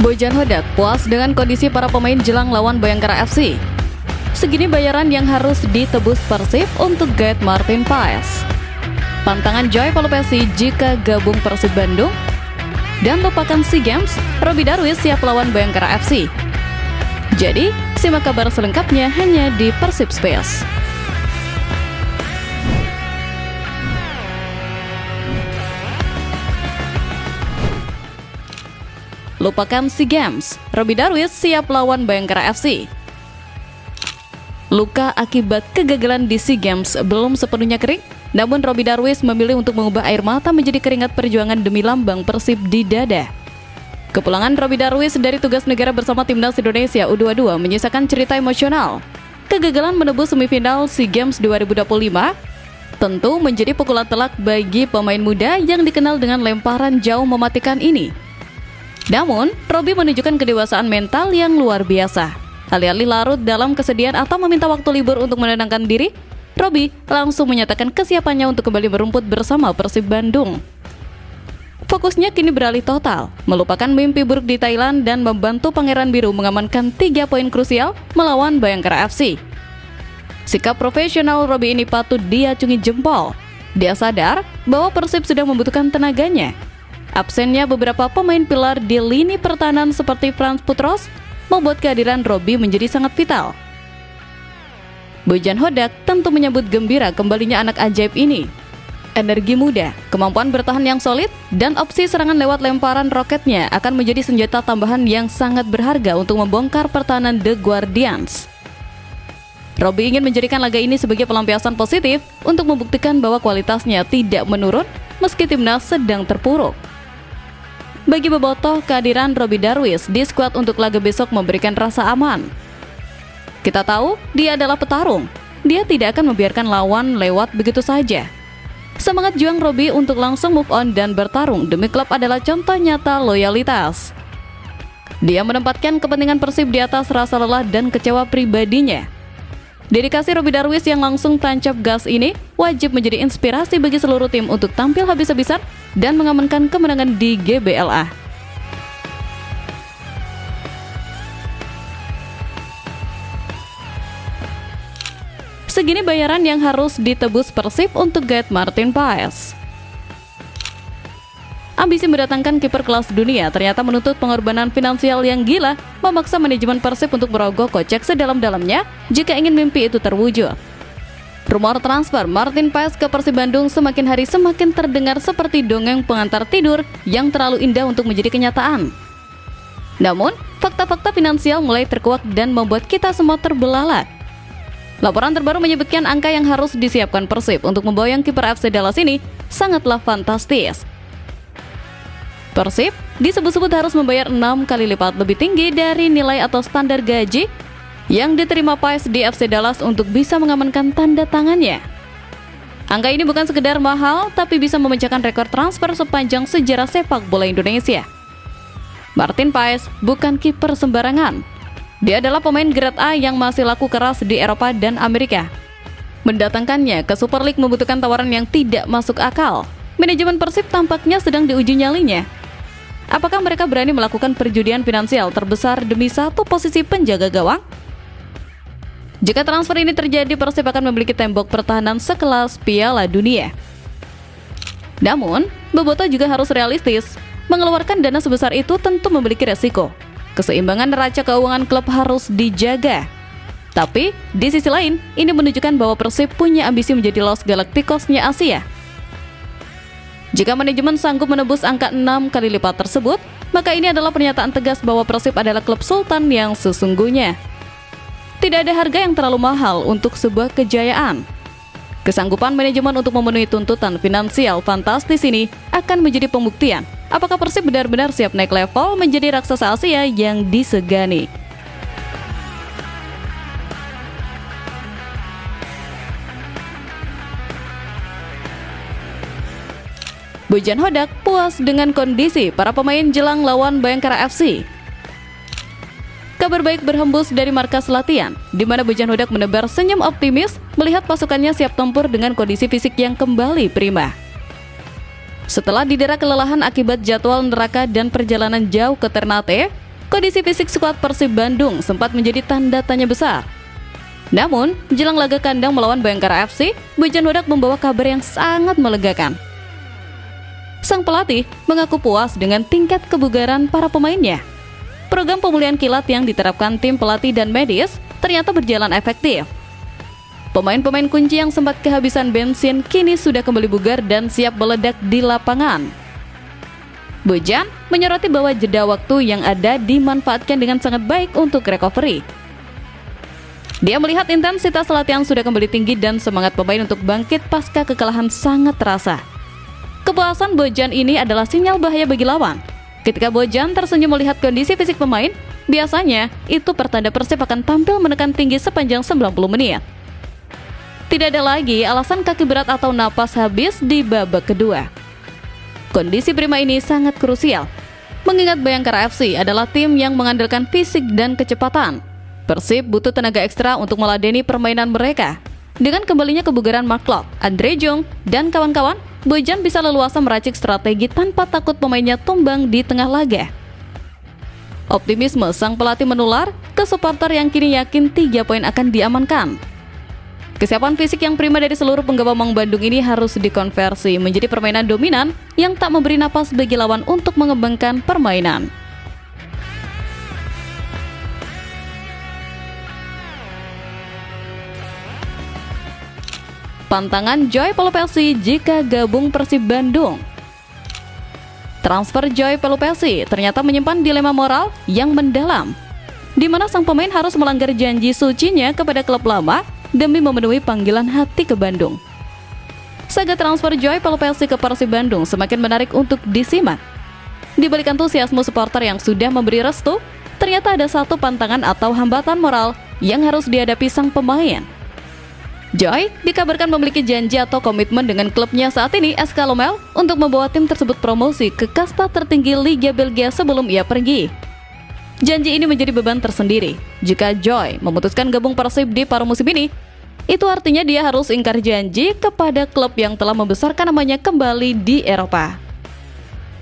Bojan Hodak puas dengan kondisi para pemain jelang lawan Bayangkara FC. Segini bayaran yang harus ditebus Persib untuk guide Martin Paes. Pantangan Joy Palupesi jika gabung Persib Bandung. Dan lupakan SEA Games, Robby Darwish siap lawan Bayangkara FC. Jadi, simak kabar selengkapnya hanya di Persib Space. Lupakan SEA Games, Robby Darwish siap lawan Bayangkara FC. Luka akibat kegagalan di SEA Games belum sepenuhnya kering, namun Robby Darwish memilih untuk mengubah air mata menjadi keringat perjuangan demi lambang Persib di dada. Kepulangan Robby Darwish dari tugas negara bersama Timnas Indonesia U22 menyisakan cerita emosional. Kegagalan menembus semifinal SEA Games 2025 tentu menjadi pukulan telak bagi pemain muda yang dikenal dengan lemparan jauh mematikan ini. Namun, Robby menunjukkan kedewasaan mental yang luar biasa. Alih-alih larut dalam kesedihan atau meminta waktu libur untuk menenangkan diri, Robby langsung menyatakan kesiapannya untuk kembali merumput bersama Persib Bandung. Fokusnya kini beralih total, melupakan mimpi buruk di Thailand dan membantu Pangeran Biru mengamankan 3 poin krusial melawan Bayangkara FC. Sikap profesional Robby ini patut diacungi jempol. Dia sadar bahwa Persib sudah membutuhkan tenaganya. Absennya beberapa pemain pilar di lini pertahanan seperti Frans Putros membuat kehadiran Robby menjadi sangat vital. Bojan Hodak tentu menyambut gembira kembalinya anak ajaib ini. Energi muda, kemampuan bertahan yang solid, dan opsi serangan lewat lemparan roketnya akan menjadi senjata tambahan yang sangat berharga untuk membongkar pertahanan The Guardians. Robby ingin menjadikan laga ini sebagai pelampiasan positif untuk membuktikan bahwa kualitasnya tidak menurun meski timnas sedang terpuruk. Bagi Bobotoh, kehadiran Robby Darwish di skuad untuk laga besok memberikan rasa aman. Kita tahu dia adalah petarung. Dia tidak akan membiarkan lawan lewat begitu saja. Semangat juang Robby untuk langsung move on dan bertarung demi klub adalah contoh nyata loyalitas. Dia menempatkan kepentingan Persib di atas rasa lelah dan kecewa pribadinya. Dedikasi Robby Darwish yang langsung tancap gas ini wajib menjadi inspirasi bagi seluruh tim untuk tampil habis-habisan dan mengamankan kemenangan di GBLA. Segini bayaran yang harus ditebus Persib untuk guide Martin Paes. Ambisi mendatangkan kiper kelas dunia ternyata menuntut pengorbanan finansial yang gila, memaksa manajemen Persib untuk merogoh kocek sedalam-dalamnya jika ingin mimpi itu terwujud. Rumor transfer Martin Paes ke Persib Bandung semakin hari semakin terdengar seperti dongeng pengantar tidur yang terlalu indah untuk menjadi kenyataan. Namun, fakta-fakta finansial mulai terkuak dan membuat kita semua terbelalak. Laporan terbaru menyebutkan angka yang harus disiapkan Persib untuk memboyong kiper FC Dallas ini sangatlah fantastis. Persib disebut-sebut harus membayar 6 kali lipat lebih tinggi dari nilai atau standar gaji yang diterima Paes di FC Dallas untuk bisa mengamankan tanda tangannya. Angka ini bukan sekedar mahal, tapi bisa memecahkan rekor transfer sepanjang sejarah sepak bola Indonesia. Martin Paes bukan kiper sembarangan. Dia adalah pemain grade A yang masih laku keras di Eropa dan Amerika. Mendatangkannya ke Super League membutuhkan tawaran yang tidak masuk akal. Manajemen Persib tampaknya sedang diuji nyalinya. Apakah mereka berani melakukan perjudian finansial terbesar demi satu posisi penjaga gawang? Jika transfer ini terjadi, Persib akan memiliki tembok pertahanan sekelas Piala Dunia. Namun, Bobotoh juga harus realistis. Mengeluarkan dana sebesar itu tentu memiliki resiko. Keseimbangan neraca keuangan klub harus dijaga. Tapi, di sisi lain, ini menunjukkan bahwa Persib punya ambisi menjadi Los Galacticos-nya Asia. Jika manajemen sanggup menembus angka 6 kali lipat tersebut, maka ini adalah pernyataan tegas bahwa Persib adalah klub sultan yang sesungguhnya. Tidak ada harga yang terlalu mahal untuk sebuah kejayaan. Kesanggupan manajemen untuk memenuhi tuntutan finansial fantastis ini akan menjadi pembuktian apakah Persib benar-benar siap naik level menjadi raksasa Asia yang disegani. Bojan Hodak puas dengan kondisi para pemain jelang lawan Bayangkara FC. Kabar baik berhembus dari markas latihan, di mana Bojan Hodak menebar senyum optimis melihat pasukannya siap tempur dengan kondisi fisik yang kembali prima. Setelah didera kelelahan akibat jadwal neraka dan perjalanan jauh ke Ternate, kondisi fisik skuad Persib Bandung sempat menjadi tanda tanya besar. Namun, jelang laga kandang melawan Bayangkara FC, Bojan Hodak membawa kabar yang sangat melegakan. Sang pelatih mengaku puas dengan tingkat kebugaran para pemainnya. Program pemulihan kilat yang diterapkan tim pelatih dan medis ternyata berjalan efektif. Pemain-pemain kunci yang sempat kehabisan bensin kini sudah kembali bugar dan siap meledak di lapangan. Bojan menyoroti bahwa jeda waktu yang ada dimanfaatkan dengan sangat baik untuk recovery. Dia melihat intensitas latihan sudah kembali tinggi dan semangat pemain untuk bangkit pasca kekalahan sangat terasa. Kepuasan Bojan ini adalah sinyal bahaya bagi lawan. Ketika Bojan tersenyum melihat kondisi fisik pemain, biasanya itu pertanda Persib akan tampil menekan tinggi sepanjang 90 menit. Tidak ada lagi alasan kaki berat atau napas habis di babak kedua. Kondisi prima ini sangat krusial, mengingat Bayangkara FC adalah tim yang mengandalkan fisik dan kecepatan. Persib butuh tenaga ekstra untuk meladeni permainan mereka. Dengan kembalinya kebugaran Mark Klok, Andre Jong, dan kawan-kawan, Bojan bisa leluasa meracik strategi tanpa takut pemainnya tumbang di tengah laga. Optimisme sang pelatih menular ke supporter yang kini yakin 3 poin akan diamankan. Kesiapan fisik yang prima dari seluruh penggabung Bandung ini harus dikonversi menjadi permainan dominan yang tak memberi napas bagi lawan untuk mengembangkan permainan. Pantangan Joy Pelupesi jika gabung Persib Bandung. Transfer Joy Pelupesi ternyata menyimpan dilema moral yang mendalam, di mana sang pemain harus melanggar janji sucinya kepada klub lama demi memenuhi panggilan hati ke Bandung. Saga transfer Joy Pelupesi ke Persib Bandung semakin menarik untuk disimak. Di balik antusiasme supporter yang sudah memberi restu, ternyata ada satu pantangan atau hambatan moral yang harus dihadapi sang pemain. Joy dikabarkan memiliki janji atau komitmen dengan klubnya saat ini, SK Lommel, untuk membawa tim tersebut promosi ke kasta tertinggi Liga Belgia sebelum ia pergi. Janji ini menjadi beban tersendiri. Jika Joy memutuskan gabung Persib di paruh musim ini, itu artinya dia harus ingkar janji kepada klub yang telah membesarkan namanya kembali di Eropa.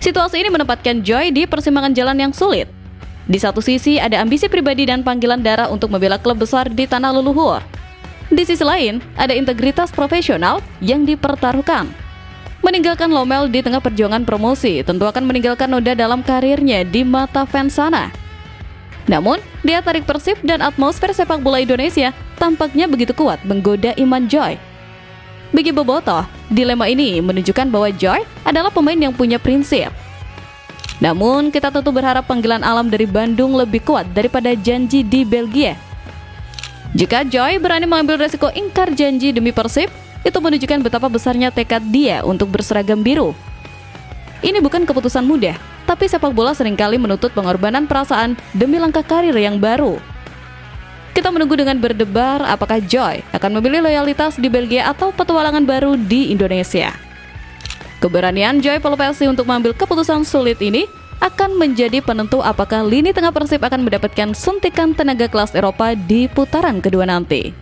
Situasi ini menempatkan Joy di persimpangan jalan yang sulit. Di satu sisi ada ambisi pribadi dan panggilan darah untuk membela klub besar di tanah leluhur. Di sisi lain, ada integritas profesional yang dipertaruhkan. Meninggalkan Lommel di tengah perjuangan promosi tentu akan meninggalkan noda dalam karirnya di mata fans sana. Namun, daya tarik Persib dan atmosfer sepak bola Indonesia tampaknya begitu kuat menggoda iman Joy. Bagi Bobotoh, dilema ini menunjukkan bahwa Joy adalah pemain yang punya prinsip. Namun, kita tentu berharap panggilan alam dari Bandung lebih kuat daripada janji di Belgia. Jika Joy berani mengambil resiko ingkar janji demi Persib, itu menunjukkan betapa besarnya tekad dia untuk berseragam biru. Ini bukan keputusan mudah, tapi sepak bola seringkali menuntut pengorbanan perasaan demi langkah karir yang baru. Kita menunggu dengan berdebar apakah Joy akan memilih loyalitas di Belgia atau petualangan baru di Indonesia. Keberanian Joy Pelupesi untuk mengambil keputusan sulit ini akan menjadi penentu apakah lini tengah Persib akan mendapatkan suntikan tenaga kelas Eropa di putaran kedua nanti.